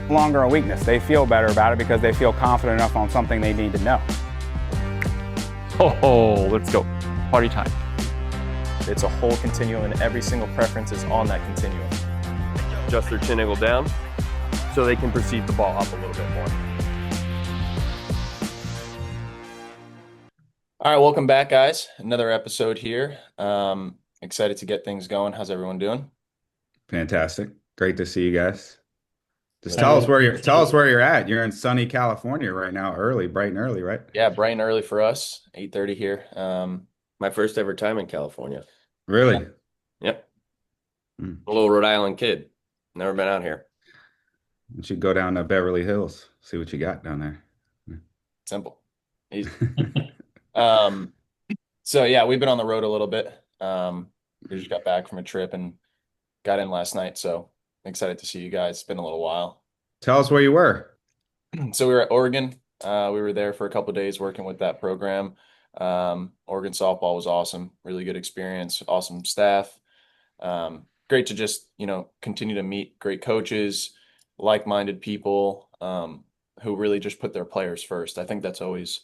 no longer a weakness. They feel better about it because they feel confident enough on something they need to know. Oh, let's go. Party time. It's a whole continuum, and every single preference is on that continuum. Adjust their chin angle down so they can perceive the ball up a little bit more. All right, welcome back, guys. Another episode here. Excited to get things going. How's everyone doing? Fantastic. Great to see you guys. Just tell us where you're at. You're in sunny California right now, bright and early, right? Yeah, bright and early for us. 8:30 here. My first ever time in California. Really? Yep. Mm. A little Rhode Island kid. Never been out here. You should go down to Beverly Hills, see what you got down there. Simple. Easy. So yeah, we've been on the road a little bit. We just got back from a trip and got in last night, so excited to see you guys. It's been a little while. Tell us where you were. So we were at Oregon. We were there for a couple of days working with that program. Oregon softball was awesome. Really good experience. Awesome staff. Great to just, continue to meet great coaches, like-minded people, who really just put their players first. I think that's always,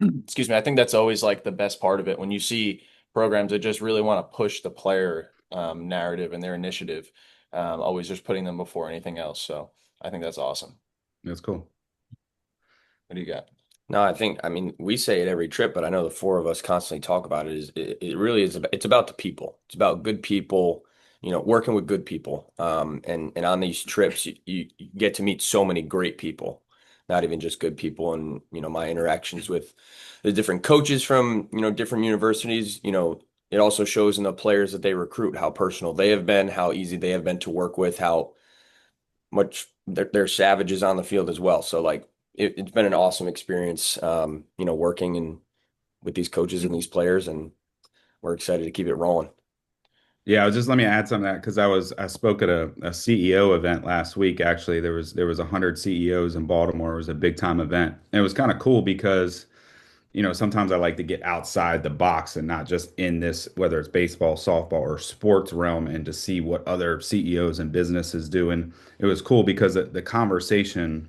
I think that's always like the best part of it. When you see programs that just really want to push the player narrative and their initiative, always just putting them before anything else. So I think that's awesome. That's cool. What do you got? No, I mean, we say it every trip, but I know the four of us constantly talk about it. It really is. It's about the people. It's about good people, working with good people. And on these trips, you get to meet so many great people, not even just good people. And, my interactions with the different coaches from, different universities, it also shows in the players that they recruit, how personal they have been, how easy they have been to work with, how much they're savages on the field as well. So like, it's been an awesome experience, working with these coaches and these players, and we're excited to keep it rolling. Yeah, just let me add something to that because I spoke at a CEO event last week. Actually, there was 100 CEOs in Baltimore. It was a big time event. And it was kind of cool because sometimes I like to get outside the box and not just in this, whether it's baseball, softball, or sports realm, and to see what other CEOs and businesses do. And it was cool because the conversation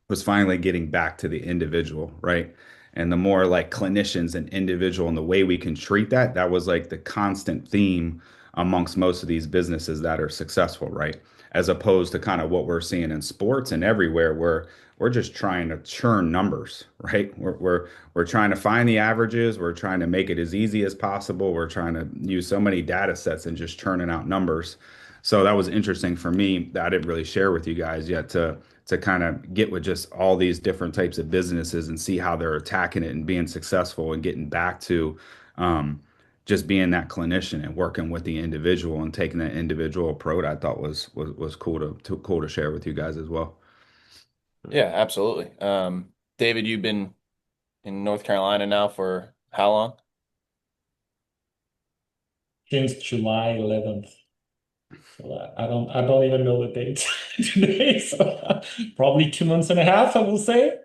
was finally getting back to the individual, right? And the more like clinicians and individual and the way we can treat that, that was like the constant theme amongst most of these businesses that are successful, right? As opposed to kind of what we're seeing in sports and everywhere where we're just trying to churn numbers, right? We're trying to find the averages, we're trying to make it as easy as possible. We're trying to use so many data sets and just churning out numbers. So that was interesting for me that I didn't really share with you guys yet to kind of get with just all these different types of businesses and see how they're attacking it and being successful and getting back to just being that clinician and working with the individual and taking that individual approach. I thought was cool to share with you guys as well. Yeah, absolutely. David, you've been in North Carolina now for how long? Since July 11th. So I don't even know the date today. So probably 2 months and a half, I will say.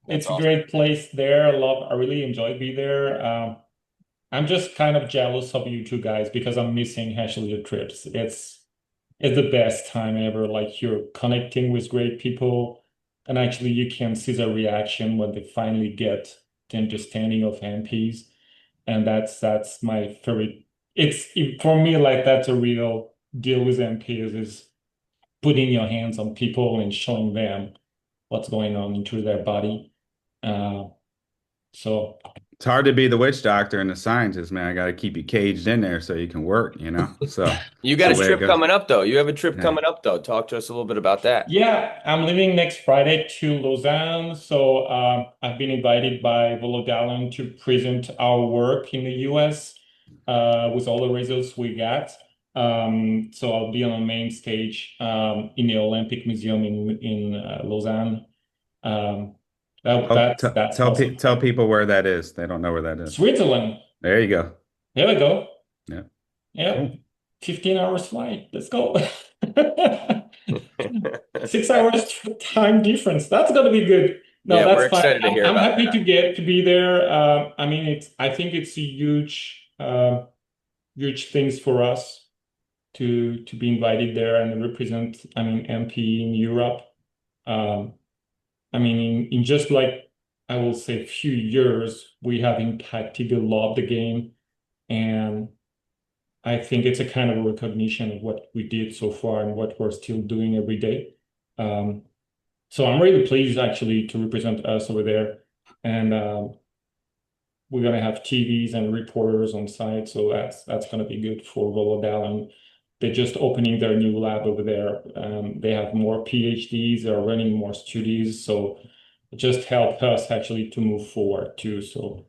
That's It's a awesome. great place there. I really enjoy being there. I'm just kind of jealous of you two guys because I'm missing actually the trips. It's the best time ever. Like you're connecting with great people, and actually you can see the reaction when they finally get the understanding of MPs, and that's my favorite. For me, like that's a real deal with MPs is putting your hands on people and showing them what's going on into their body. Uh, so It's hard to be the witch doctor and the scientist, man. I got to keep you caged in there so you can work. So You it's got the a way it trip goes. coming up, though. You have a trip Yeah. coming up, though. Talk to us a little bit about that. yeah, I'm leaving next Friday to Lausanne. So I've been invited by Volo Gallon to present our work in the US with all the results we got. So I'll be on the main stage in the Olympic Museum in Lausanne. Um, that's awesome. Tell people where that is. They don't know where that is. Switzerland. There you go. There we go. Yeah. Yeah, Cool. 15 hours flight. Let's go. 6 hours time difference. That's gonna be good. No, Yeah, we're that's fine. excited to hear I'm about happy that. to be there. I mean, I think it's a huge things for us. to be invited there and represent, I mean, MPE in Europe. I mean, in just like, I will say, a few years, we have impacted a lot of the game. And I think it's a kind of recognition of what we did so far and what we're still doing every day. So I'm really pleased actually to represent us over there. And we're going to have TVs and reporters on site. So that's going to be good for Volodal. And they're just opening their new lab over there. They have more PhDs, they're running more studies. So it just helped us actually to move forward too. So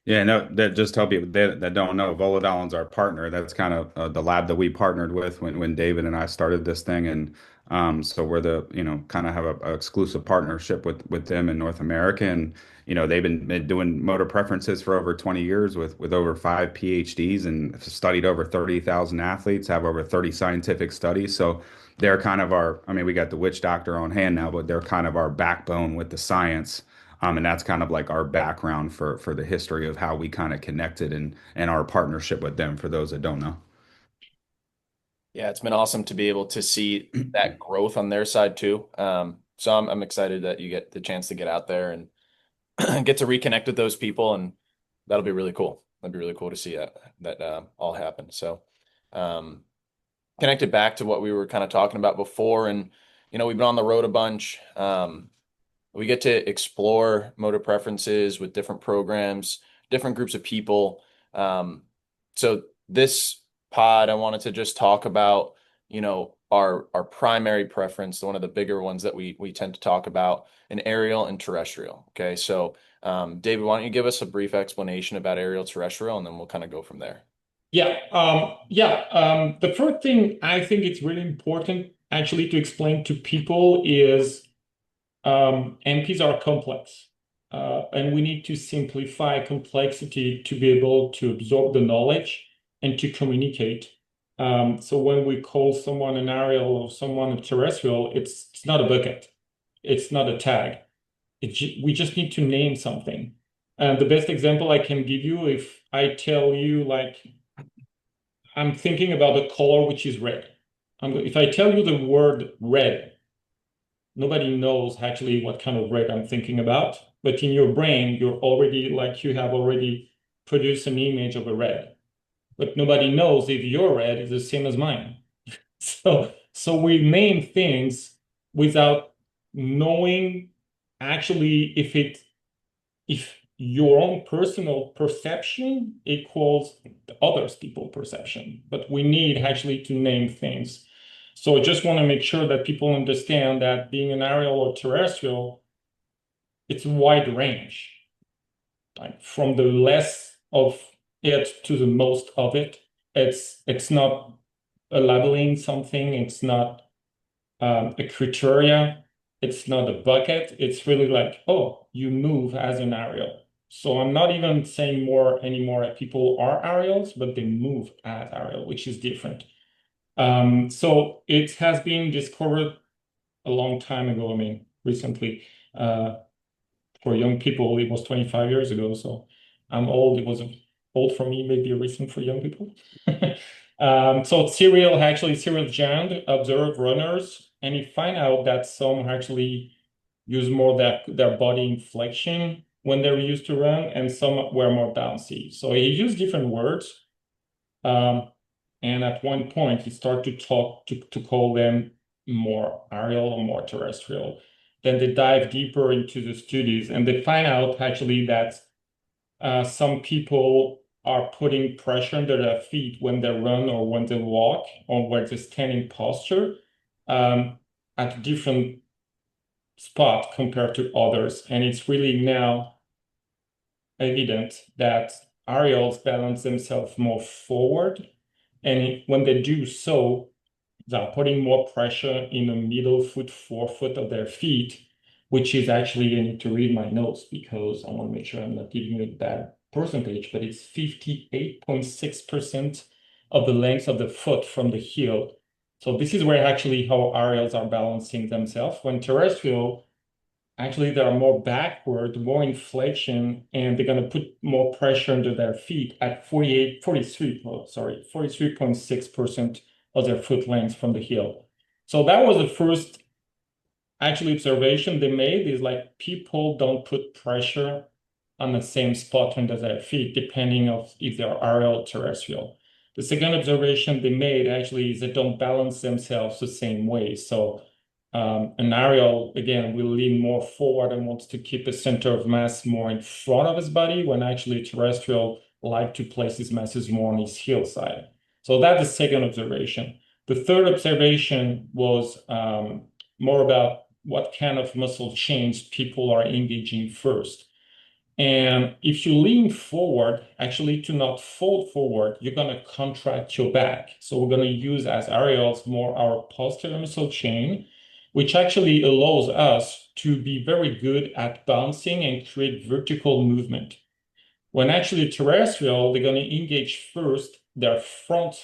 Yeah, no, that just tell people that don't know, Volodal's our partner. That's kind of the lab that we partnered with when David and I started this thing, and so we're the kind of have a exclusive partnership with them in North America, and they've been doing motor preferences for over 20 years with over 5 PhDs and have studied over 30,000 athletes, have over 30 scientific studies. So they're kind of our, I mean, we got the witch doctor on hand now, but they're kind of our backbone with the science. And that's kind of like our background for the history of how we kind of connected and our partnership with them, for those that don't know. Yeah, it's been awesome to be able to see that growth on their side too. So I'm excited that you get the chance to get out there and get to reconnect with those people, and that'll be really cool. That'd be really cool to see that all happen. So connected back to what we were kind of talking about before, and we've been on the road a bunch. We get to explore motor preferences with different programs, different groups of people. So this pod, I wanted to just talk about, our primary preference, one of the bigger ones that we tend to talk about, in aerial and terrestrial. Okay, so David, why don't you give us a brief explanation about aerial terrestrial, and then we'll kind of go from there. The first thing I think it's really important actually to explain to people is MPs are complex, and we need to simplify complexity to be able to absorb the knowledge and to communicate. So when we call someone an aerial or someone a terrestrial, it's not a bucket, it's not a tag. We just need to name something. And the best example I can give you, if I tell you, like, I'm thinking about a color which is red. If I tell you the word red, nobody knows actually what kind of red I'm thinking about. But in your brain, you have already produced an image of a red. But nobody knows if your red is the same as mine. So we name things without knowing actually if your own personal perception equals others people's perception. But we need actually to name things. So I just want to make sure that people understand that being an aerial or terrestrial, it's a wide range, like from the less of it to the most of it. It's not a labeling something. It's not a criteria. It's not a bucket. It's really like, oh, you move as an aerial. So I'm not even saying more anymore that people are aerials, but they move as aerial, which is different. So it has been discovered a long time ago. I mean, recently, for young people, it was 25 years ago. So I'm old. It was old for me, maybe recent for young people. So serial giant observed runners, and he find out that some actually use more their body inflection when they're used to run, and some were more bouncy. So he used different words. And at one point, he started to call them more aerial or more terrestrial. Then they dive deeper into the studies, and they find out actually that some people are putting pressure under their feet when they run or when they walk or when they stand in posture at a different spot compared to others. And it's really now evident that aerials balance themselves more forward. And when they do so, they're putting more pressure in the middle foot, forefoot of their feet, which is actually, I need to read my notes because I want to make sure I'm not giving you a bad percentage, but it's 58.6% of the length of the foot from the heel. So this is where actually how aerials are balancing themselves. When terrestrial, actually they are more backward, more inflection, and they're going to put more pressure under their feet at 43.6% of their foot length from the heel. So that was the first actually observation they made, is like people don't put pressure on the same spot under their feet, depending of if they're aerial or terrestrial. The second observation they made actually is they don't balance themselves the same way. So an aerial, again, will lean more forward and wants to keep a center of mass more in front of his body, when actually terrestrial like to place his masses more on his heel side. So that's the second observation. The third observation was more about what kind of muscle chains people are engaging first. And if you lean forward, actually to not fold forward, you're going to contract your back. So we're going to use as aerials more our posterior muscle chain, which actually allows us to be very good at bouncing and create vertical movement. When actually terrestrial, they're going to engage first their front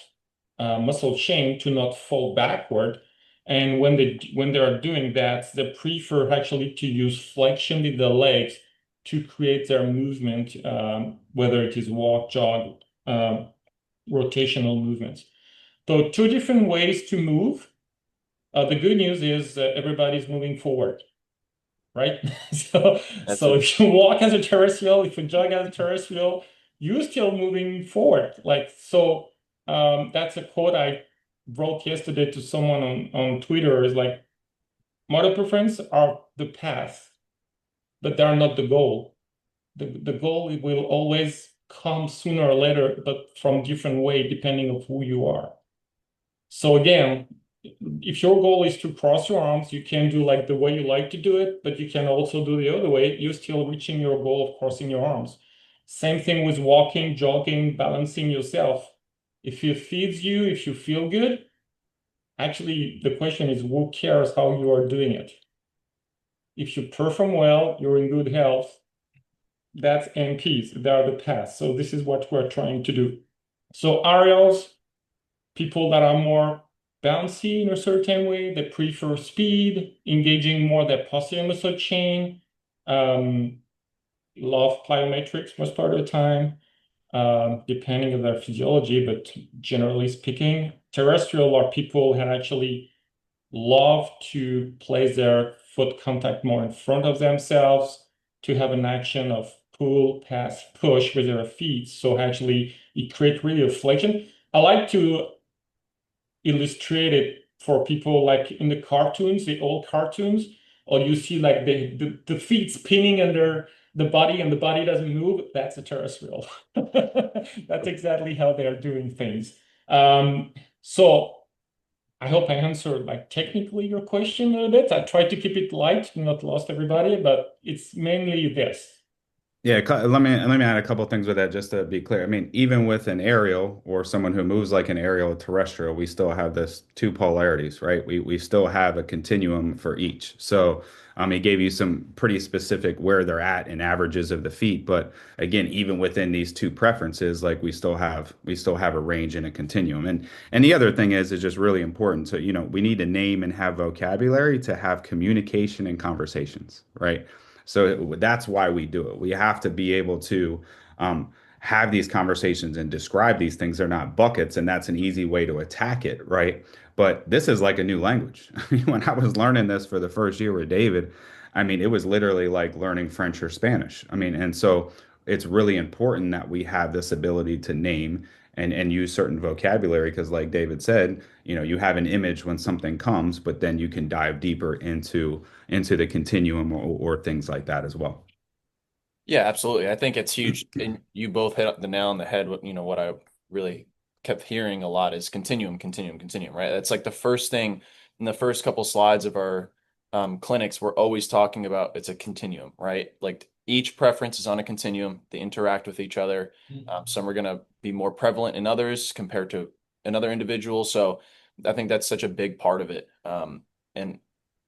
muscle chain to not fall backward. And when they are doing that, they prefer actually to use flexion in the legs to create their movement, whether it is walk, jog, rotational movements. So two different ways to move. The good news is everybody's moving forward, right? So if you walk as a terrestrial, if you jog as a terrestrial, you're still moving forward. That's a quote I wrote yesterday to someone on Twitter, is like, model preference are the path, but they are not the goal. The goal will always come sooner or later, but from different way depending on who you are. So again, if your goal is to cross your arms, you can do like the way you like to do it, but you can also do the other way. You're still reaching your goal of crossing your arms. Same thing with walking, jogging, balancing yourself. If it feeds you, if you feel good, actually the question is, who cares how you are doing it? If you perform well, you're in good health, that's MPs, they are the path. So this is what we're trying to do. So aerials, people that are more bouncy in a certain way, they prefer speed, engaging more their posterior muscle chain, love plyometrics most part of the time, depending on their physiology, but generally speaking, terrestrial are people who actually love to place their foot contact more in front of themselves, to have an action of pull, pass, push with their feet. So actually it creates really a flexion. I like to illustrate it for people like in the cartoons, the old cartoons, or you see like the feet spinning under the body and the body doesn't move. That's a terrestrial. That's exactly how they are doing things. So I hope I answered like technically your question a little bit. I tried to keep it light, not lost everybody, but it's mainly this. Yeah, let me add a couple things with that just to be clear. I mean, even with an aerial or someone who moves like an aerial terrestrial, we still have this two polarities, right? We still have a continuum for each. So he gave you some pretty specific where they're at in averages of the feet, but again, even within these two preferences, like we still have a range and a continuum. And the other thing is just really important. So, we need to name and have vocabulary to have communication and conversations, right? So that's why we do it. We have to be able to have these conversations and describe these things. They're not buckets, and that's an easy way to attack it, right? But this is like a new language. I mean, when I was learning this for the first year with David, I mean, it was literally like learning French or Spanish. I mean, and so it's really important that we have this ability to name and use certain vocabulary because, like David said, you have an image when something comes, but then you can dive deeper into the continuum or things like that as well. Yeah, absolutely. I think it's huge. And you both hit the nail on the head. What I really kept hearing a lot is continuum, continuum, continuum, right? That's like the first thing in the first couple slides of our clinics. We're always talking about it's a continuum, right? Like each preference is on a continuum. They interact with each other. Some are going to be more prevalent in others compared to another individual. So I think that's such a big part of it. And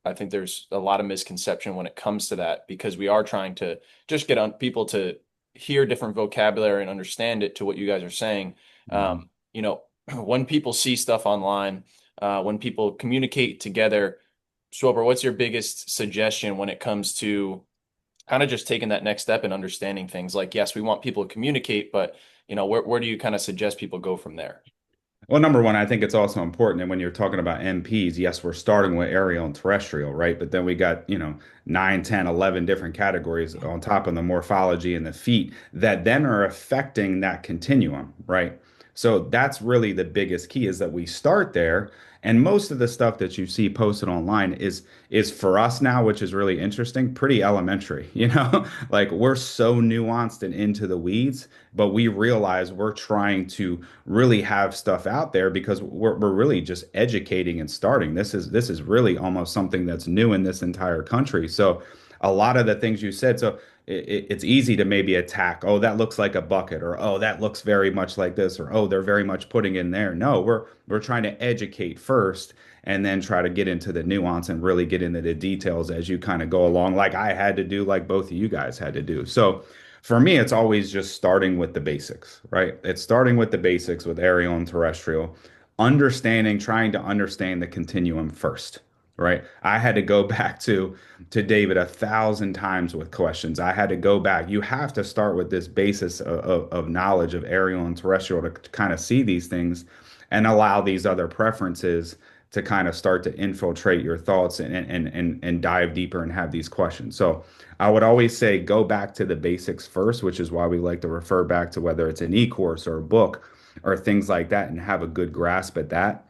I think there's a lot of misconception when it comes to that because we are trying to just get on people to hear different vocabulary and understand it to what you guys are saying. When people see stuff online, when people communicate together, Swoper, what's your biggest suggestion when it comes to kind of just taking that next step and understanding things? Like, yes, we want people to communicate, but where do you kind of suggest people go from there? Well, number one, I think it's also important. And when you're talking about MPs, yes, we're starting with aerial and terrestrial, right? But then we got, 9, 10, 11 different categories on top of the morphology and the feet that then are affecting that continuum, right? So that's really the biggest key is that we start there. And most of the stuff that you see posted online is for us now, which is really interesting, pretty elementary, Like we're so nuanced and into the weeds, but we realize we're trying to really have stuff out there because we're really just educating and starting. This is really almost something that's new in this entire country. So a lot of the things you said, so it's easy to maybe attack, oh, that looks like a bucket, or oh, that looks very much like this, or oh, they're very much putting in there. No, we're trying to educate first and then try to get into the nuance and really get into the details as you kind of go along, like I had to do, like both of you guys had to do. So for me, it's always just starting with the basics, right? It's starting with the basics with aerial and terrestrial, trying to understand the continuum first, right? I had to go back to David 1,000 times with questions. I had to go back. You have to start with this basis of knowledge of aerial and terrestrial to kind of see these things and allow these other preferences to kind of start to infiltrate your thoughts and dive deeper and have these questions. So I would always say go back to the basics first, which is why we like to refer back to whether it's an e-course or a book or things like that and have a good grasp at that.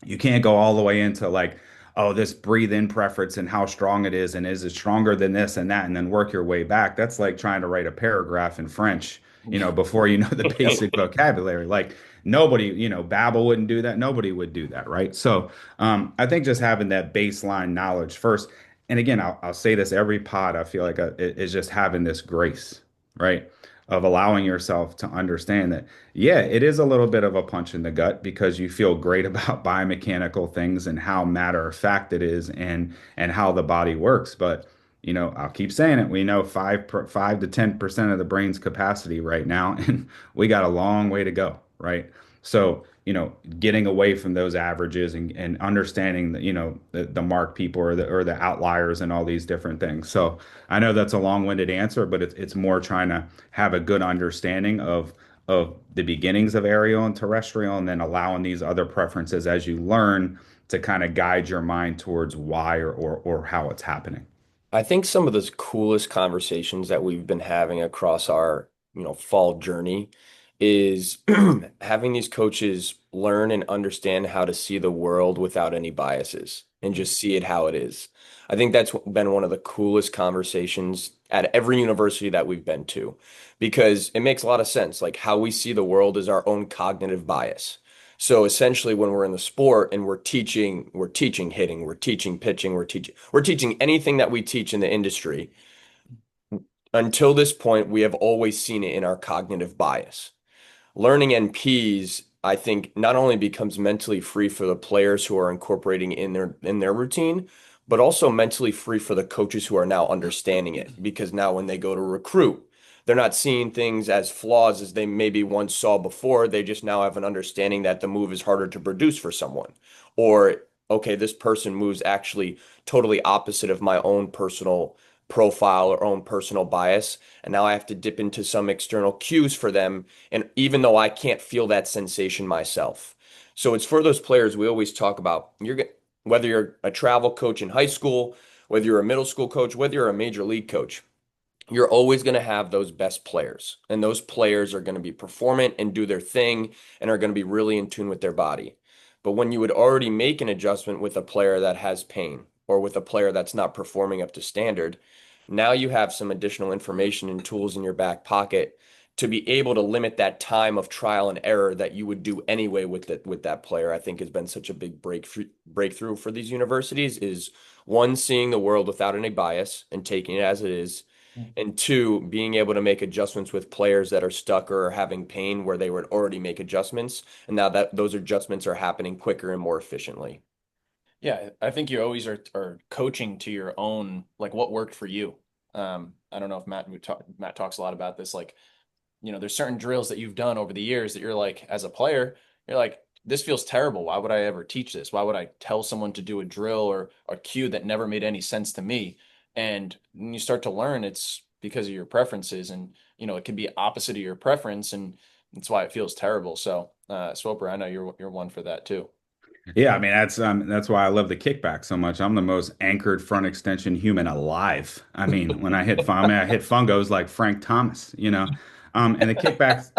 You can't go all the way into like, oh, this breathe in preference and how strong it is, and is it stronger than this and that, and then work your way back. That's like trying to write a paragraph in French, before you know the basic vocabulary. Like nobody, Babel wouldn't do that. Nobody would do that, right? So I think just having that baseline knowledge first. And again, I'll say this every pod. I feel like is just having this grace, right? Of allowing yourself to understand that, yeah, it is a little bit of a punch in the gut because you feel great about biomechanical things and how matter of fact it is and how the body works. But I'll keep saying it. We know 5 to 10% of the brain's capacity right now, and we got a long way to go, right? So, getting away from those averages and understanding that, the mark people or the outliers and all these different things. So I know that's a long-winded answer, but it's more trying to have a good understanding of the beginnings of aerial and terrestrial, and then allowing these other preferences as you learn to kind of guide your mind towards why or how it's happening. I think some of the coolest conversations that we've been having across our, fall journey is having these coaches learn and understand how to see the world without any biases and just see it how it is. I think that's been one of the coolest conversations at every university that we've been to because it makes a lot of sense. Like how we see the world is our own cognitive bias. So essentially when we're in the sport and we're teaching hitting, we're teaching pitching, we're teaching anything that we teach in the industry. Until this point, we have always seen it in our cognitive bias. Learning NPs, I think, not only becomes mentally free for the players who are incorporating in their routine, but also mentally free for the coaches who are now understanding it. Because now when they go to recruit, they're not seeing things as flaws as they maybe once saw before. They just now have an understanding that the move is harder to produce for someone. Or, okay, this person moves actually totally opposite of my own personal profile or own personal bias. And now I have to dip into some external cues for them. And even though I can't feel that sensation myself. So it's for those players we always talk about. Whether you're a travel coach in high school, whether you're a middle school coach, whether you're a major league coach, you're always going to have those best players. And those players are going to be performant and do their thing and are going to be really in tune with their body. But when you would already make an adjustment with a player that has pain or with a player that's not performing up to standard, now you have some additional information and tools in your back pocket to be able to limit that time of trial and error that you would do anyway with that player. I think has been such a big breakthrough for these universities is one, seeing the world without any bias and taking it as it is, and two, being able to make adjustments with players that are stuck or having pain where they would already make adjustments, and now that those adjustments are happening quicker and more efficiently. Yeah, I think you always are coaching to your own, like what worked for you. I don't know if Matt talks a lot about this. Like, there's certain drills that you've done over the years that you're like, as a player, you're like, this feels terrible. Why would I ever teach this? Why would I tell someone to do a drill or a cue that never made any sense to me? And when you start to learn, it's because of your preferences, and it can be opposite of your preference, and that's why it feels terrible. So Swoper, I know you're one for that too. Yeah, I mean that's why I love the kickback so much. I'm the most anchored front extension human alive. I mean, when I hit fungos like Frank Thomas, you know. And the kickback's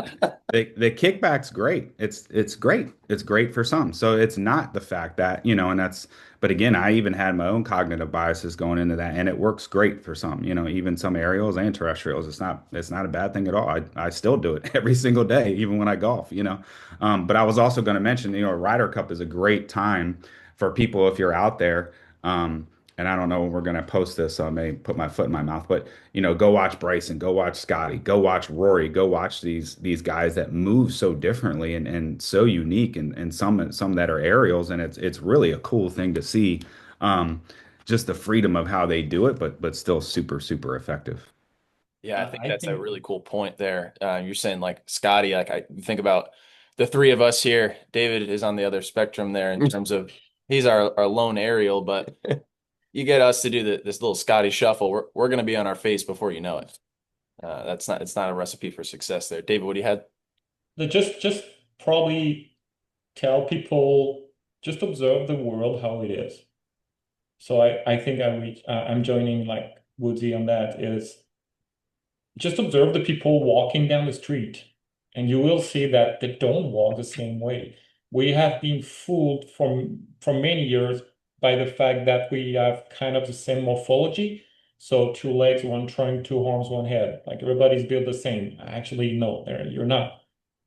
great. It's great. It's great for some. So it's not the fact that, you know, and that's but again, I even had my own cognitive biases going into that and it works great for some, you know, even some aerials and terrestrials. It's not a bad thing at all. I still do it every single day, even when I golf, you know. But I was also going to mention, you know, Ryder Cup is a great time for people if you're out there. And I don't know when we're going to post this, so I may put my foot in my mouth, but you know, go watch Bryson, go watch Scotty, go watch Rory, go watch these guys that move so differently and so unique and some that are aerials, and it's really a cool thing to see. Um, just the freedom of how they do it, but still super, super effective. Yeah, I think I that's a think really cool point there. You're saying like Scotty, like I think about the three of us here. David is on the other spectrum there in terms of he's our lone aerial, but you get us to do this little Scotty shuffle, we're going to be on our face before you know it. It's not a recipe for success there. David, what do you had? just probably tell people just observe the world how it is. So I think I'm joining like Woodsy on that is just observe the people walking down the street, and you will see that they don't walk the same way. We have been fooled for many years by the fact that we have kind of the same morphology. So two legs, one trunk, two arms, one head. Like everybody's built the same. Actually, no, you're not.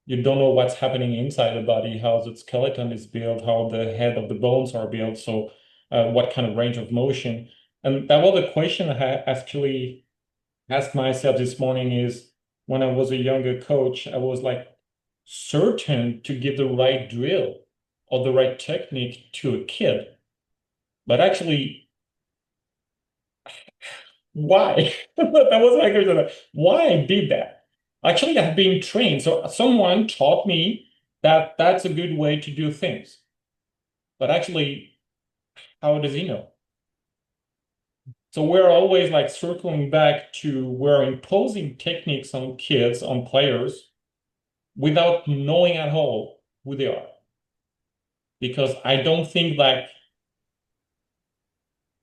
You don't know what's happening inside the body, how the skeleton is built, how the head of the bones are built. So, what kind of range of motion? And that was a question I actually asked myself this morning is when I was a younger coach, I was like certain to give the right drill or the right technique to a kid. But actually, why? That was my question. Why I did that? Actually, I've been trained. So someone taught me that that's a good way to do things. But actually, how does he know? So we're always like circling back to we're imposing techniques on kids, on players, without knowing at all who they are. Because I don't think like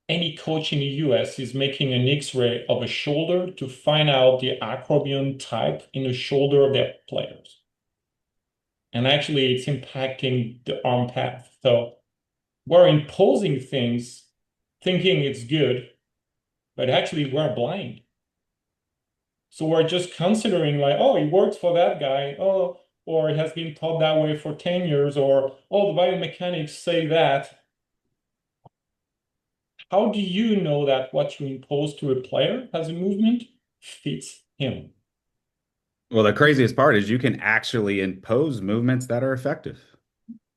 any coach in the US is making an X-ray of a shoulder to find out the acromion type in the shoulder of their players. And actually it's impacting the arm path. So we're imposing things thinking it's good, but actually we're blind. So we're just considering like, oh, it works for that guy. Oh, or it has been taught that way for 10 years, or oh, the biomechanics say that. How do you know that what you impose to a player as a movement fits him? Well, the craziest part is you can actually impose movements that are effective,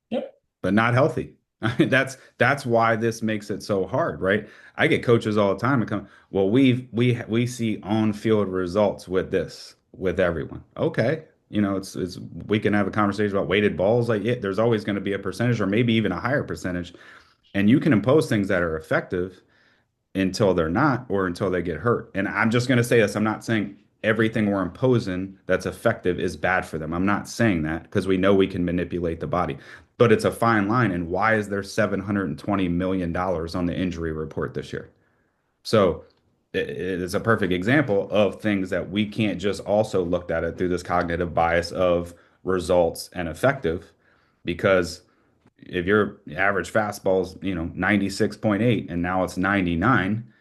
Yep. but not healthy. I mean, that's why this makes it so hard, right? I get coaches all the time and come, well, we see on-field results with this, with everyone. Okay. You know, it's we can have a conversation about weighted balls. Like, yeah, there's always going to be a percentage or maybe even a higher percentage. And you can impose things that are effective until they're not or until they get hurt. And I'm just going to say this. I'm not saying everything we're imposing that's effective is bad for them. I'm not saying that because we know we can manipulate the body, but it's a fine line. And why is there $720 million on the injury report this year? So it's a perfect example of things that we can't just also look at it through this cognitive bias of results and effective because if your average fastball's, you know, 96.8 and now it's 99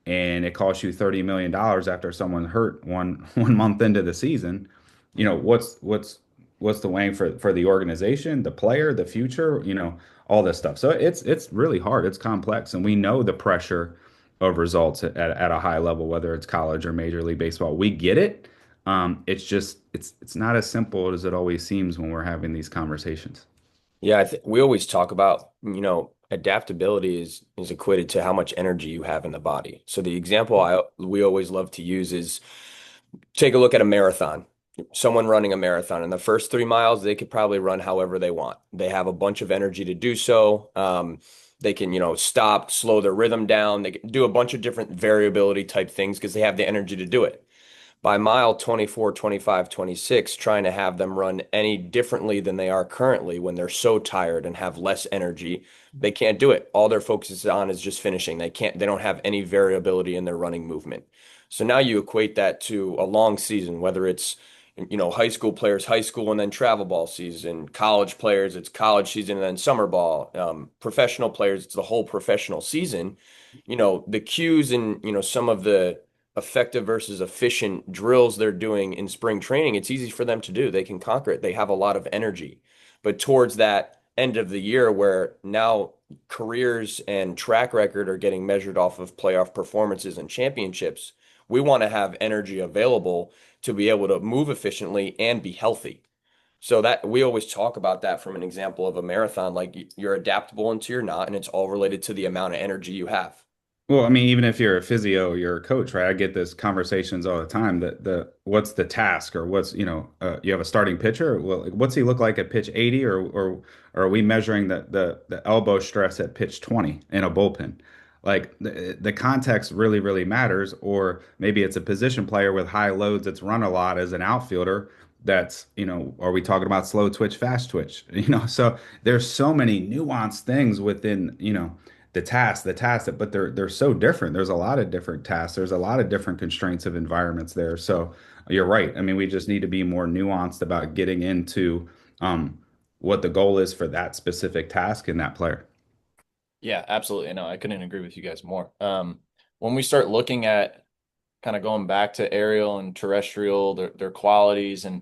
and it costs you $30 million after someone hurt one month into the season, you know, what's the weighing for the organization, the player, the future, you know, all this stuff. So it's really hard. It's complex. And we know the pressure of results at a high level, whether it's college or Major League Baseball. We get it. It's just it's not as simple as it always seems when we're having these conversations. Yeah, I think we always talk about, adaptability is equated to how much energy you have in the body. So the example we always love to use is take a look at a marathon. Someone running a marathon in the first 3 miles, they could probably run however they want. They have a bunch of energy to do so. They can, stop, slow their rhythm down. They can do a bunch of different variability type things because they have the energy to do it. By mile 24, 25, 26, trying to have them run any differently than they are currently when they're so tired and have less energy, they can't do it. All their focus is on is just finishing. They don't have any variability in their running movement. So now you equate that to a long season, whether it's, high school players, high school and then travel ball season, college players, it's college season and then summer ball, professional players, it's the whole professional season. The cues and, some of the effective versus efficient drills they're doing in spring training, it's easy for them to do. They can conquer it. They have a lot of energy. But towards that end of the year where now careers and track record are getting measured off of playoff performances and championships, we want to have energy available to be able to move efficiently and be healthy. So that we always talk about that from an example of a marathon, like you're adaptable until you're not, and it's all related to the amount of energy you have. Well, I mean, even if you're a physio, you're a coach, right? I get this conversations all the time that the what's the task or what's, you have a starting pitcher. Well, like, what's he look like at pitch 80 or are we measuring the elbow stress at pitch 20 in a bullpen? Like the context really matters. Or maybe it's a position player with high loads that's run a lot as an outfielder. That's, are we talking about slow twitch, fast twitch? So there's so many nuanced things within, the tasks, but they're so different. There's a lot of different tasks. There's a lot of different constraints of environments there. So you're right. I mean, we just need to be more nuanced about getting into what the goal is for that specific task and that player. Yeah, absolutely. No, I couldn't agree with you guys more. When we start looking at kind of going back to aerial and terrestrial, their qualities, and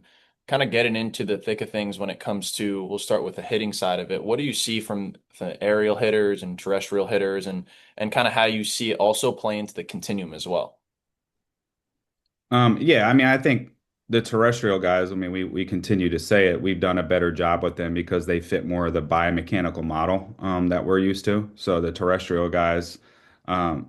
kind of getting into the thick of things when it comes to, we'll start with the hitting side of it. What do you see from the aerial hitters and terrestrial hitters, and kind of how you see it also play into the continuum as well? Yeah, I mean, I think the terrestrial guys, I mean, we continue to say it. We've done a better job with them because they fit more of the biomechanical model that we're used to. So the terrestrial guys,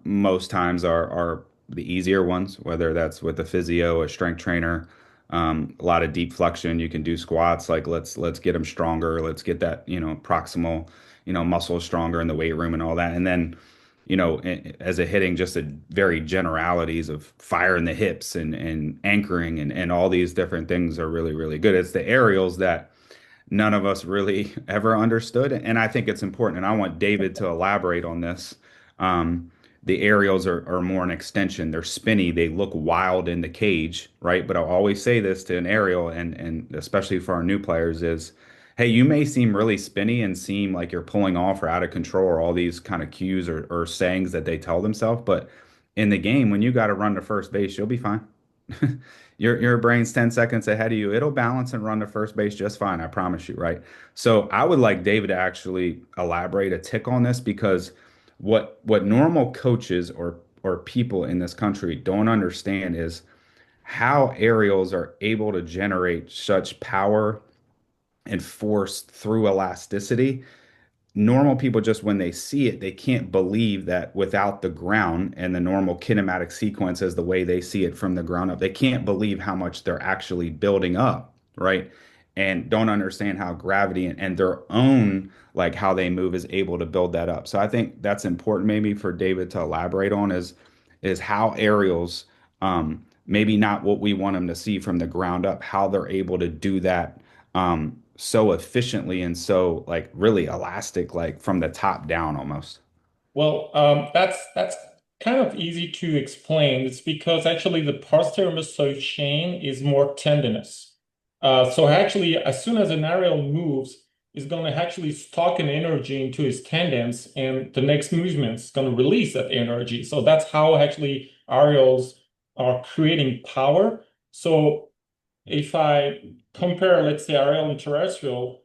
most times are the easier ones, whether that's with a physio, a strength trainer, a lot of deep flexion. You can do squats. Like let's get them stronger. Let's get that proximal muscle stronger in the weight room and all that. And then as a hitting, just a very generalities of fire in the hips and anchoring and all these different things are really good. It's the aerials that none of us really ever understood. And I think it's important. And I want David to elaborate on this. The aerials are more an extension. They're spinny. They look wild in the cage, right? But I'll always say this to an aerial, and especially for our new players, is hey, you may seem really spinny and seem like you're pulling off or out of control or all these kind of cues or sayings that they tell themselves. But in the game, when you got to run to first base, you'll be fine. Your brain's 10 seconds ahead of you. It'll balance and run to first base just fine. I promise you, right? So I would like David to actually elaborate a tick on this because what normal coaches or people in this country don't understand is how aerials are able to generate such power and force through elasticity. Normal people, just when they see it, they can't believe that without the ground and the normal kinematic sequence as the way they see it from the ground up, they can't believe how much they're actually building up, right? And don't understand how gravity and their own, like how they move, is able to build that up. So I think that's important maybe for David to elaborate on is how aerials, maybe not what we want them to see from the ground up, how they're able to do that so efficiently and so like really elastic, like from the top down almost. Well, that's kind of easy to explain. It's because actually the posterior muscle chain is more tendinous. So actually, as soon as an aerial moves, it's going to actually stock an energy into his tendons, and the next movement is going to release that energy. So that's how actually aerials are creating power. So if I compare, let's say, aerial and terrestrial,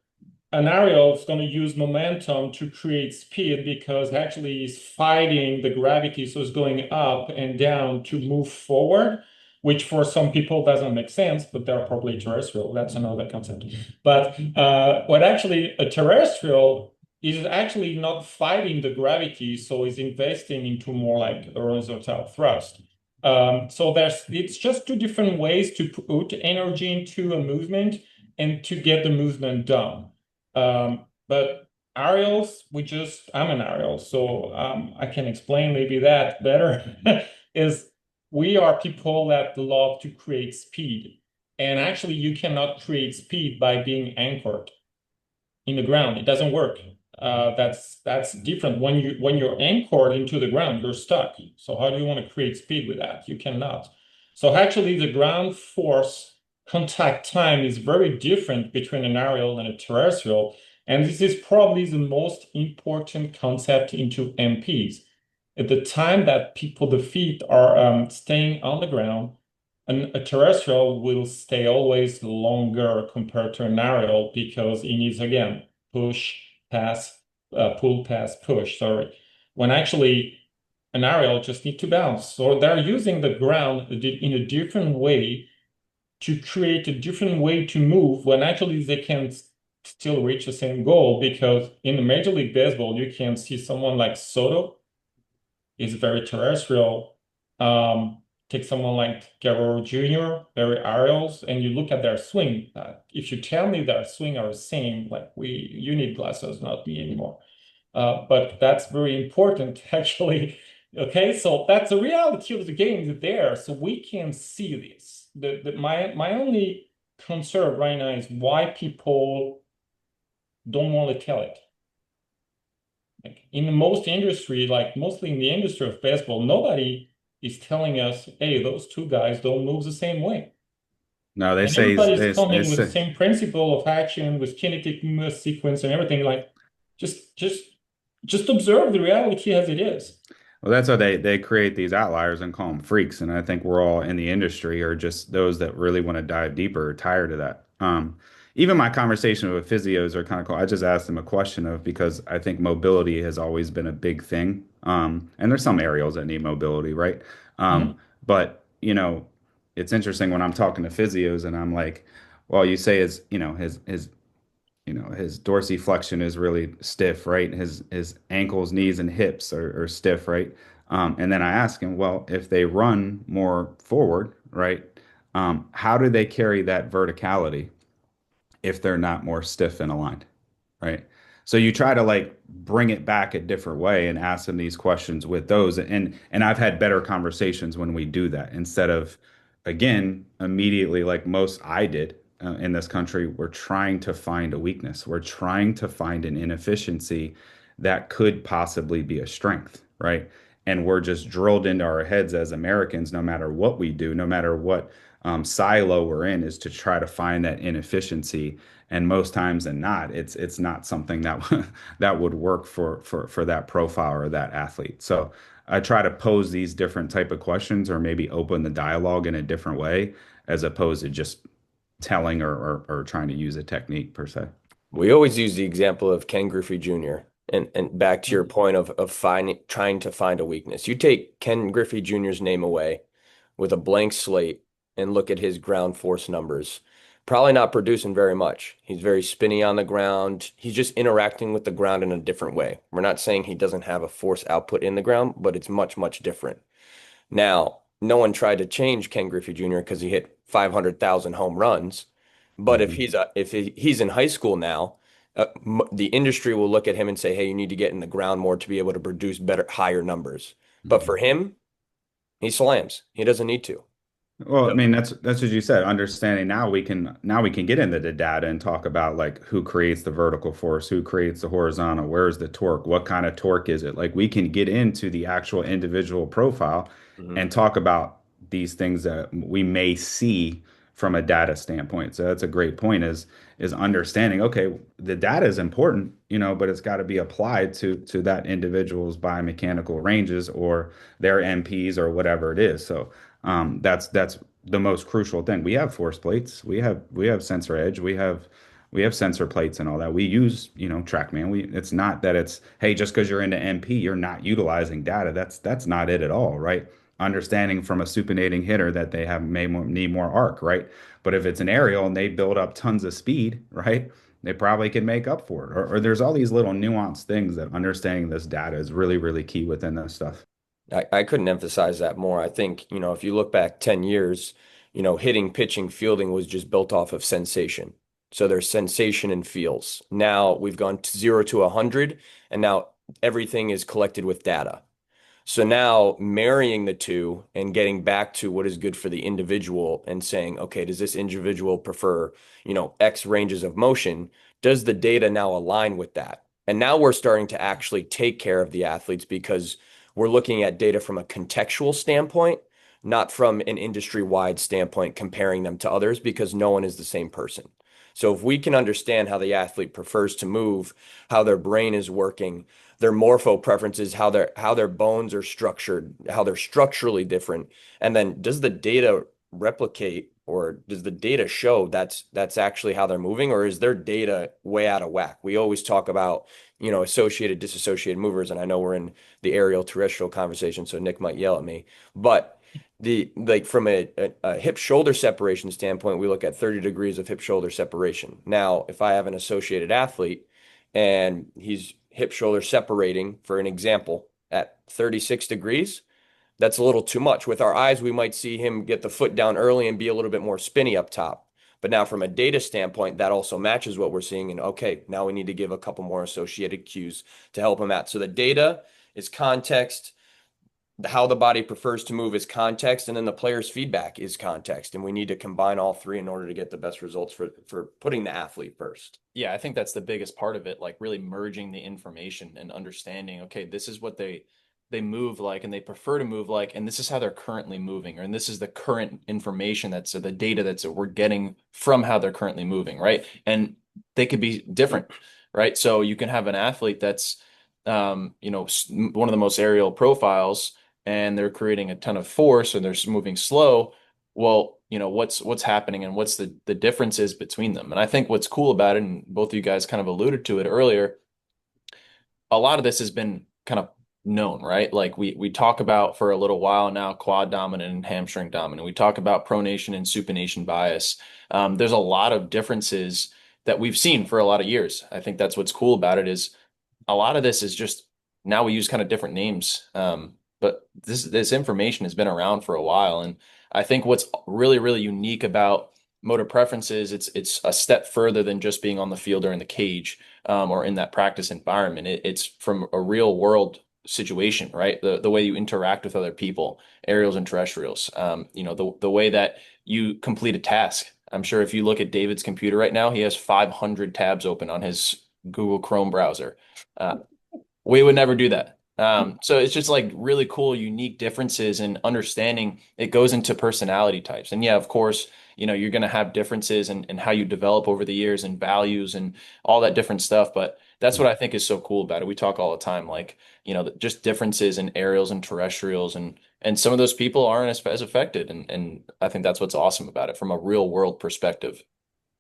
an aerial is going to use momentum to create speed because actually it's fighting the gravity, so it's going up and down to move forward, which for some people doesn't make sense, but they're probably terrestrial. That's another concept. But what actually a terrestrial is actually not fighting the gravity, so is investing into more like a horizontal thrust. So it's just two different ways to put energy into a movement and to get the movement done. But aerials, I'm an aerial, so I can explain maybe that better. Is we are people that love to create speed. And actually, you cannot create speed by being anchored in the ground. It doesn't work. That's different. When you're anchored into the ground, you're stuck. So how do you want to create speed with that? You cannot. So actually, the ground force contact time is very different between an aerial and a terrestrial. And this is probably the most important concept into MPs. At the time that the feet are staying on the ground, a terrestrial will stay always longer compared to an aerial because it needs, again, push, pass, pull, pass, push, sorry. When actually an aerial just need to bounce. So they're using the ground in a different way to create a different way to move when actually they can still reach the same goal, because in the Major League Baseball, you can see someone like Soto is very terrestrial. Take someone like Guerrero Jr., very aerials, and you look at their swing. If you tell me their swing are the same, like you need glasses, not me anymore. But that's very important, actually. Okay, so that's the reality of the game there. So we can see this. My only concern right now is why people don't want to tell it. Like in most industry, like mostly in the industry of baseball, nobody is telling us, hey, those two guys don't move the same way. No, they And say everybody's they coming with the say. same principle of action, with kinetic sequence and everything. Like, just just observe the reality as it is. Well, that's how they create these outliers and call them freaks. And I think we're all in the industry or just those that really want to dive deeper are tired of that. Even my conversation with physios are kind of cool. I just asked them a question of because I think mobility has always been a big thing. And there's some aerials that need mobility, right? Mhm. But it's interesting when I'm talking to physios and I'm like, well, you say his dorsiflexion is really stiff, right? His ankles, knees, and hips are stiff, right? And then I ask him, well, if they run more forward, right? How do they carry that verticality if they're not more stiff and aligned, right? So you try to like bring it back a different way and ask them these questions with those, and I've had better conversations when we do that instead of again immediately like most I did in this country. We're trying to find a weakness. We're trying to find an inefficiency that could possibly be a strength, right? And we're just drilled into our heads as Americans, no matter what we do, no matter what silo we're in, is to try to find that inefficiency. And most times than not, it's not something that that would work for that profile or that athlete. So I try to pose these different type of questions or maybe open the dialogue in a different way as opposed to just telling or trying to use a technique per se. We always use the example of Ken Griffey Jr. And back to your point of trying to find a weakness. You take Ken Griffey Jr.'s name away with a blank slate and look at his ground force numbers. Probably not producing very much. He's very spinny on the ground. He's just interacting with the ground in a different way. We're not saying he doesn't have a force output in the ground, but it's much, much different. Now, no one tried to change Ken Griffey Jr. because he hit 500,000 home runs. But if Mhm. he's in high school now, the industry will look at him and say, "Hey, you need to get in the ground more to be able to produce better, higher numbers." But Mhm. for him, he slams. He doesn't need to. Well, I So mean, that's what you said. Understanding now we can get into the data and talk about like who creates the vertical force, who creates the horizontal, where's the torque, what kind of torque is it? Like we can get into the actual individual profile mhm. and talk about these things that we may see from a data standpoint. So that's a great point is understanding, okay, the data is important, but it's got to be applied to that individual's biomechanical ranges or their MPs or whatever it is. So that's the most crucial thing. We have force plates, we have sensor edge, we have sensor plates and all that. We use, TrackMan. It's not that it's, hey, just because you're into MP, you're not utilizing data. That's not it at all, right? Understanding from a supinating hitter that they need more arc, right? But if it's an aerial and they build up tons of speed, right? They probably can make up for it. Or there's all these little nuanced things that understanding this data is really, really key within this stuff. I couldn't emphasize that more. I think, if you look back 10 years, hitting, pitching, fielding was just built off of sensation. So there's sensation and feels. Now we've gone to 0 to 100, and now everything is collected with data. So now marrying the two and getting back to what is good for the individual and saying, okay, does this individual prefer, X ranges of motion? Does the data now align with that? And now we're starting to actually take care of the athletes because we're looking at data from a contextual standpoint, not from an industry-wide standpoint, comparing them to others because no one is the same person. So if we can understand how the athlete prefers to move, how their brain is working, their morpho preferences, how their bones are structured, how they're structurally different, and then does the data replicate or does the data show that's actually how they're moving, or is their data way out of whack? We always talk about, associated, disassociated movers, and I know we're in the aerial terrestrial conversation, so Nick might yell at me, but the like from a hip shoulder separation standpoint, we look at 30 degrees of hip shoulder separation. Now, if I have an associated athlete and he's hip shoulder separating, for an example, at 36 degrees, that's a little too much. With our eyes, we might see him get the foot down early and be a little bit more spinny up top. But now, from a data standpoint, that also matches what we're seeing. And okay, now we need to give a couple more associated cues to help him out. So the data is context, how the body prefers to move is context, and then the player's feedback is context. And we need to combine all three in order to get the best results for putting the athlete first. Yeah, I think that's the biggest part of it, like really merging the information and understanding, okay, this is what they move like and they prefer to move like, and this is how they're currently moving, and this is the current information that's the data that's we're getting from how they're currently moving, right? And they could be different, right? So you can have an athlete that's one of the most aerial profiles and they're creating a ton of force and they're moving slow. Well, what's happening and what's the differences between them. And I think what's cool about it, and both of you guys kind of alluded to it earlier, a lot of this has been kind of known, right? Like we talk about for a little while now, quad dominant and hamstring dominant. We talk about pronation and supination bias. There's a lot of differences that we've seen for a lot of years. I think that's what's cool about it is a lot of this is just now we use kind of different names. But this information has been around for a while. And I think what's really, really unique about motor preferences, it's a step further than just being on the field or in the cage, or in that practice environment. It's from a real world situation, right? The way you interact with other people, aerials and terrestrials, the way that you complete a task. I'm sure if you look at David's computer right now, he has 500 tabs open on his Google Chrome browser. We would never do that. So it's just like really cool, unique differences and understanding it goes into personality types. And yeah, of course, you're going to have differences in how you develop over the years and values and all that different stuff. But that's what I think is so cool about it. We talk all the time, like, just differences in aerials and terrestrials and some of those people aren't as affected. And I think that's what's awesome about it from a real world perspective.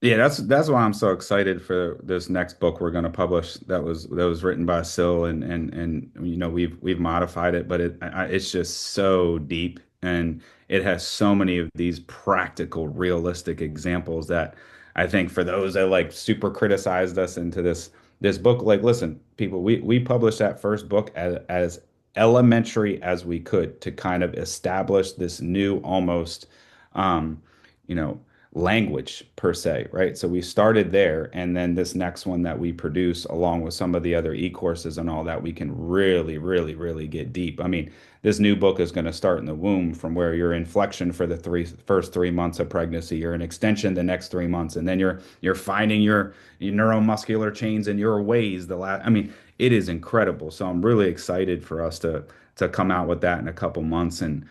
Yeah, that's why I'm so excited for this next book we're going to publish. That was written by Sil, and we've modified it, but it's just so deep, and it has so many of these practical, realistic examples that I think for those that like super criticized us into this book, like, listen, people, we published that first book as elementary as we could to kind of establish this new almost um, you know language per se, right? So we started there, and then this next one that we produce, along with some of the other e-courses and all that, we can really, really, really get deep. I mean, this new book is going to start in the womb from where you're in flexion for the first 3 months of pregnancy, you're in extension the next 3 months, and then you're finding your neuromuscular chains in your ways. I mean, it is incredible. So I'm really excited for us to come out with that in a couple months. And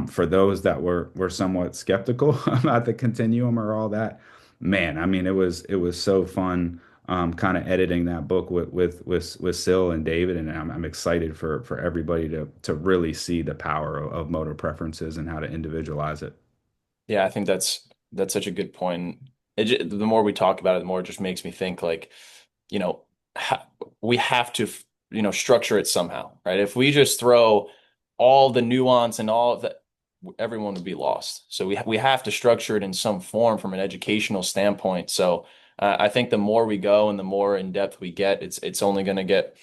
for those that were somewhat skeptical about the continuum or all that, man, I mean, it was so fun, kind of editing that book with Sil and David, and I'm excited for everybody to really see the power of motor preferences and how to individualize it. Yeah, I think that's such a good point. The more we talk about it, the more it just makes me think like, you know, we have to, structure it somehow, right? If we just throw all the nuance and all of that, everyone would be lost. So we have to structure it in some form from an educational standpoint. So I think the more we go and the more in depth we get, it's only going to get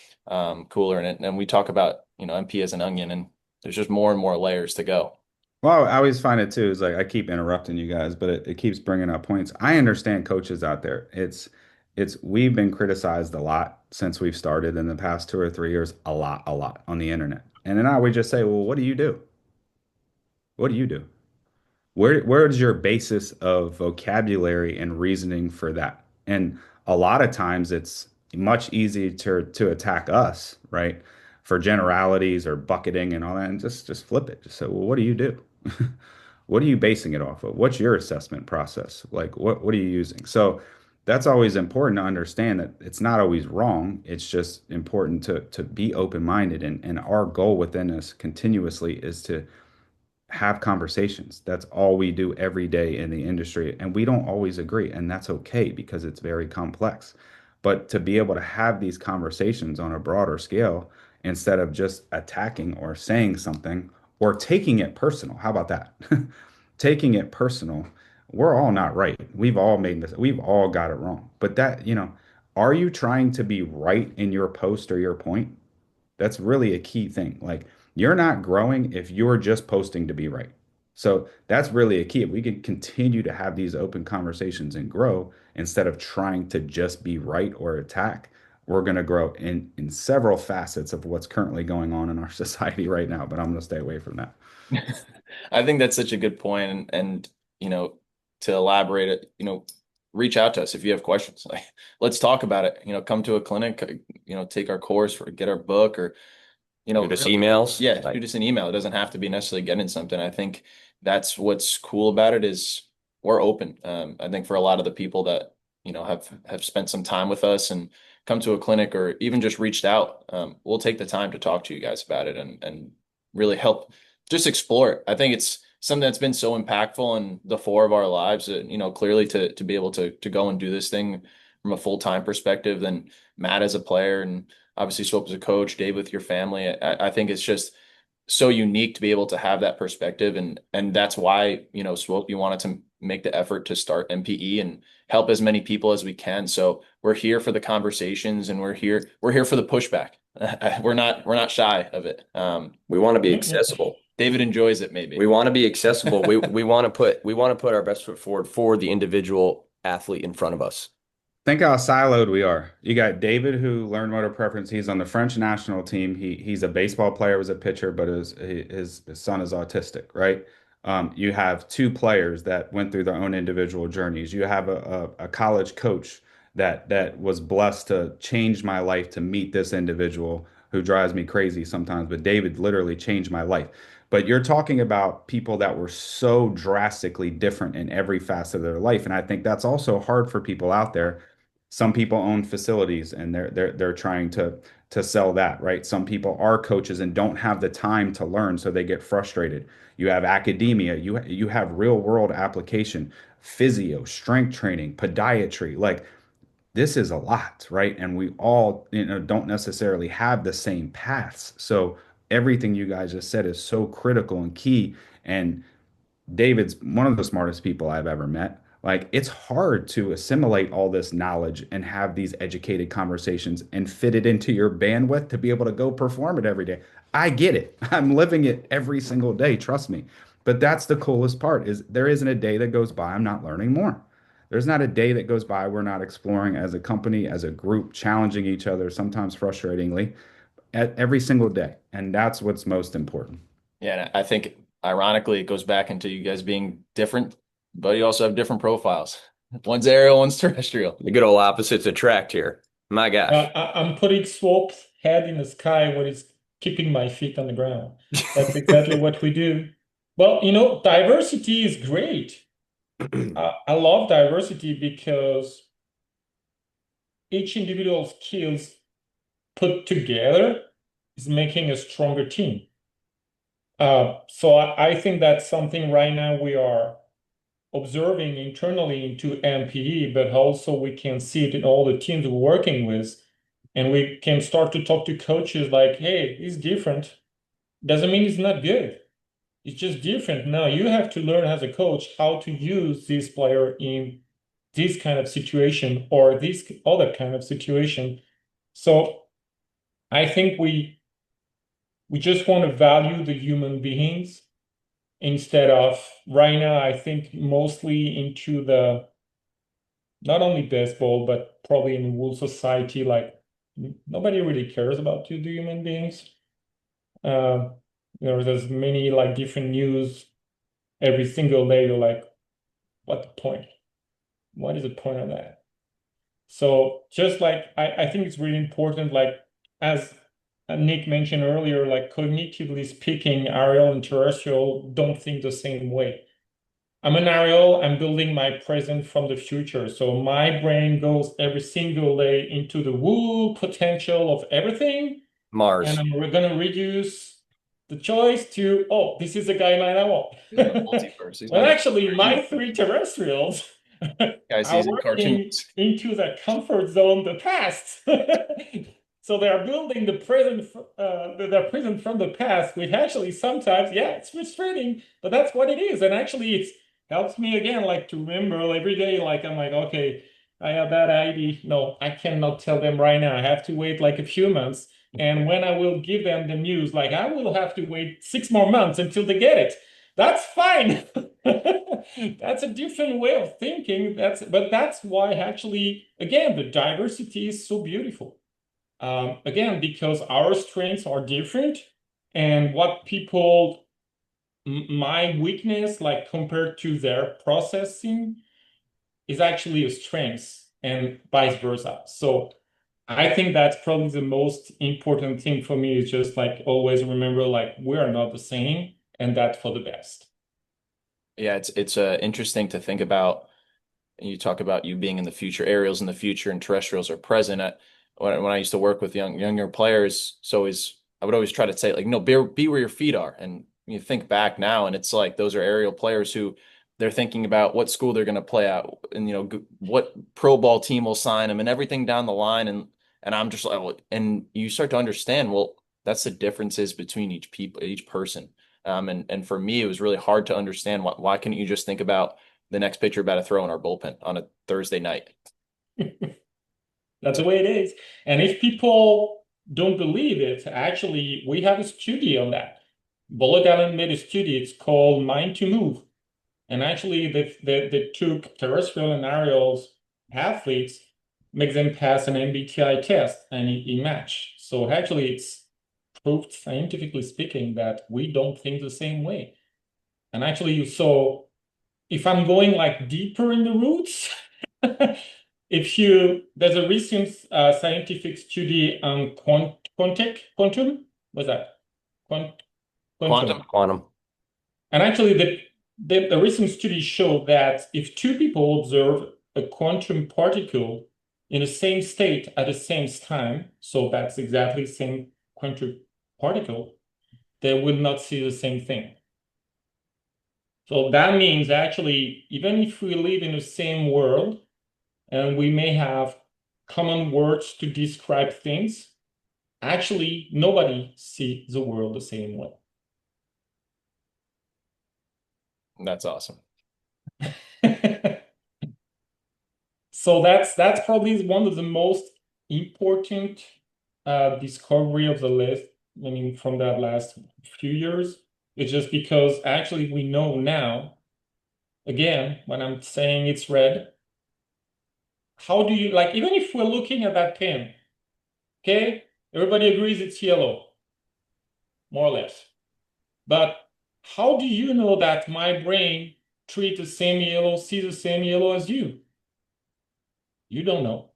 cooler. And we talk about, MP as an onion, and there's just more and more layers to go. Well, I always find it too, is like I keep interrupting you guys, but it keeps bringing up points. I understand coaches out there. We've been criticized a lot since we've started in the past 2 or 3 years, a lot on the internet. And then I would just say, well, what do you do? What do you do? Where is your basis of vocabulary and reasoning for that? And a lot of times it's much easier to attack us, right? For generalities or bucketing and all that, and just flip it. Just say, well, what do you do? What are you basing it off of? What's your assessment process? Like what are you using? So that's always important to understand that it's not always wrong. It's just important to be open-minded. And our goal within us continuously is to have conversations. That's all we do every day in the industry. And we don't always agree. And that's okay because it's very complex. But to be able to have these conversations on a broader scale instead of just attacking or saying something or taking it personal. How about that? Taking it personal. We're all not right. We've all made this. We've all got it wrong. But that, are you trying to be right in your post or your point? That's really a key thing. Like you're not growing if you're just posting to be right. So that's really a key. If we can continue to have these open conversations and grow instead of trying to just be right or attack, we're going to grow in several facets of what's currently going on in our society right now. But I'm going to stay away from that. I think that's such a good point, and to elaborate it, reach out to us if you have questions. Like, let's talk about it. Come to a clinic, take our course or get our book, or Shoot us emails. yeah, Like, shoot us an email. It doesn't have to be necessarily getting something. I think that's what's cool about it is we're open. I think for a lot of the people that have spent some time with us and come to a clinic or even just reached out, we'll take the time to talk to you guys about it and really help just explore it. I think it's something that's been so impactful in the four of our lives. Clearly to be able to go and do this thing from a full-time perspective, then Matt as a player and obviously Swope as a coach, Dave with your family. I think it's just so unique to be able to have that perspective, and that's why Swope, you wanted to make the effort to start MPE and help as many people as we can. So we're here for the conversations, and we're here for the pushback. We're not shy of it. we want to be accessible. David enjoys it, maybe. We want to be accessible. We want to put our best foot forward for the individual athlete in front of us. Think how siloed we are. You got David who learned motor preference. He's on the French national team. He's a baseball player, was a pitcher, but his son is autistic, right? You have two players that went through their own individual journeys. You have a college coach that was blessed to change my life to meet this individual who drives me crazy sometimes. But David literally changed my life. But you're talking about people that were so drastically different in every facet of their life. And I think that's also hard for people out there. Some people own facilities and they're trying to sell that, right? Some people are coaches and don't have the time to learn, so they get frustrated. You have academia, you have real world application, physio, strength training, podiatry. Like this is a lot, right? And we all, don't necessarily have the same paths. So everything you guys just said is so critical and key. And David's one of the smartest people I've ever met. Like, it's hard to assimilate all this knowledge and have these educated conversations and fit it into your bandwidth to be able to go perform it every day. I get it. I'm living it every single day, trust me. But that's the coolest part is there isn't a day that goes by I'm not learning more. There's not a day that goes by we're not exploring as a company, as a group, challenging each other, sometimes frustratingly, at every single day. And that's what's most important. Yeah, and I think ironically it goes back into you guys being different, but you also have different profiles. One's aerial, one's terrestrial. The good old opposites attract here. My gosh. I'm putting Swope's head in the sky when he's keeping my feet on the ground. That's exactly what we do. Well, diversity is great. I love diversity because each individual skills put together is making a stronger team. So I think that's something right now we are observing internally into MPE, but also we can see it in all the teams we're working with. And we can start to talk to coaches like, hey, it's different. Doesn't mean it's not good. It's just different. Now you have to learn as a coach how to use this player in this kind of situation or this other kind of situation. So I think we just want to value the human beings instead of right now, I think mostly into the not only baseball, but probably in the whole society, like nobody really cares about the human beings. There's many like different news every single day. You're like, what the point? What is the point of that? So just like I think it's really important, like as Nick mentioned earlier, like cognitively speaking, aerial and terrestrial don't think the same way. I'm an aerial, I'm building my present from the future. So my brain goes every single day into the woo potential of everything. And Mars. we're gonna reduce the choice to, oh, this is the guideline I want. Yeah, multiverse. He's Well, not actually, my three terrestrials guy are sees in working cartoons. into the comfort zone, the past. So they are building the present, the present from the past, which actually sometimes, yeah, it's frustrating, but that's what it is. And actually, it helps me again, like to remember every day, like I'm like, okay, I have that idea. No, I cannot tell them right now. I have to wait like a few months. And when I will give them the news, like I will have to wait 6 more months until they get it. That's fine. That's a different way of thinking. But that's why actually, again, the diversity is so beautiful. Again, because our strengths are different, and what people, my weakness, like compared to their processing, is actually a strength, and vice versa. So I think that's probably the most important thing for me is just like always remember, like we are not the same, and that's for the best. Yeah, it's interesting to think about. You talk about you being in the future, aerials in the future, and terrestrials are present. When I used to work with younger players, I would always try to say like, no, be where your feet are. And you think back now, and it's like those are aerial players who they're thinking about what school they're going to play at, and what pro ball team will sign them, and everything down the line. And I'm just like, well, and you start to understand, well, that's the differences between each person. And for me, it was really hard to understand why couldn't you just think about the next pitch you're about to throw in our bullpen on a Thursday night? That's the way it is. And if people don't believe it, actually, we have a study on that. Bullet Allen made a study. It's called Mind to Move. And actually, they took terrestrial and aerial athletes, make them pass an MBTI test, and it matched. So actually, it's proved scientifically speaking that we don't think the same way. And actually, so if I'm going like deeper in the roots, there's a recent scientific study on quantum, what's that? Quant, quantum. Quantum. And actually, the recent study showed that if two people observe a quantum particle in the same state at the same time, so that's exactly the same quantum particle, they will not see the same thing. So that means actually, even if we live in the same world and we may have common words to describe things, actually nobody sees the world the same way. That's awesome. So that's probably one of the most important discovery of the list. I mean, from that last few years, it's just because actually we know now. Again, when I'm saying it's red, how do you like? Even if we're looking at that pen, okay, everybody agrees it's yellow, more or less. But how do you know that my brain treats the same yellow, sees the same yellow as you? You don't know.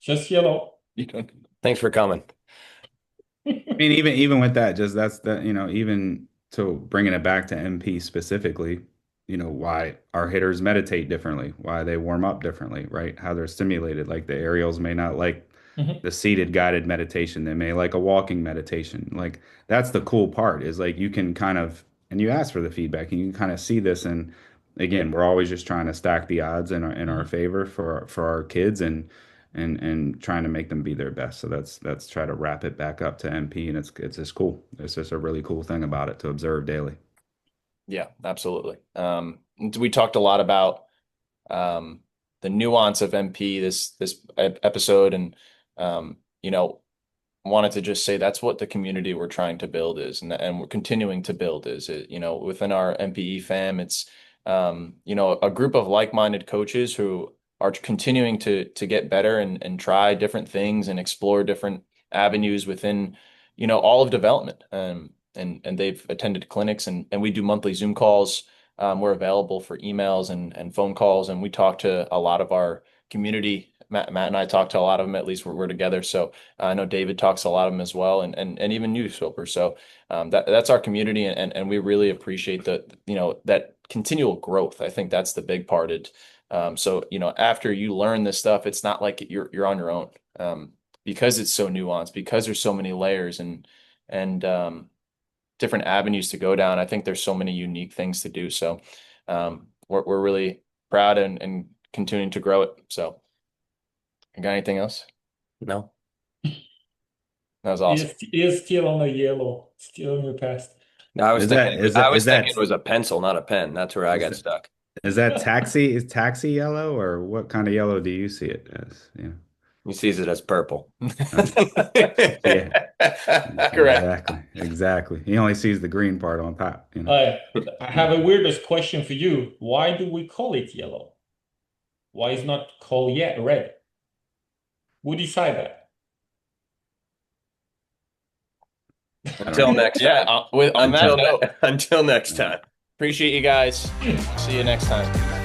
Just yellow. You don't. Thanks for coming. I mean, even with that, just that's the, even to bringing it back to MP specifically, why our hitters meditate differently, why they warm up differently, right? How they're stimulated. Like the aerials may not like Mhm. the seated guided meditation. They may like a walking meditation. Like that's the cool part is like you can kind of, and you ask for the feedback and you can kind of see this. And again, we're always just trying to stack the odds in our favor for our kids and trying to make them be their best. So that's try to wrap it back up to MP, and it's just cool. It's just a really cool thing about it to observe daily. Yeah, absolutely. We talked a lot about the nuance of MP this episode, and um, you know, wanted to just say that's what the community we're trying to build is, and we're continuing to build is it, within our MPE fam, it's a group of like-minded coaches who are continuing to get better and try different things and explore different avenues within, all of development. And they've attended clinics, and we do monthly Zoom calls. We're available for emails and phone calls, and we talk to a lot of our community. Matt and I talk to a lot of them, at least we're together. So I know David talks to a lot of them as well, and even you, Swoper. So that's our community, and we really appreciate that continual growth. I think that's the big part. So after you learn this stuff, it's not like you're on your own, because it's so nuanced, because there's so many layers and different avenues to go down. I think there's so many unique things to do. So we're really proud and continuing to grow it. So. You got anything else? No. That was awesome. Is still on the yellow, still in the past. No, I was Is thinking that is that is thinking that it was a pencil, not a pen. That's where I is got that, stuck. is that taxi? Is taxi yellow, or what kind of yellow do you see it as? Yeah. He sees it as purple. Yeah. Correct. Exactly. He only sees the green part on top, I have a weirdest question for you. Why do we call it yellow? Why is not called yet red? Who decide that? Until next time. Yeah, on that note, Until next time. appreciate you guys. See you next time.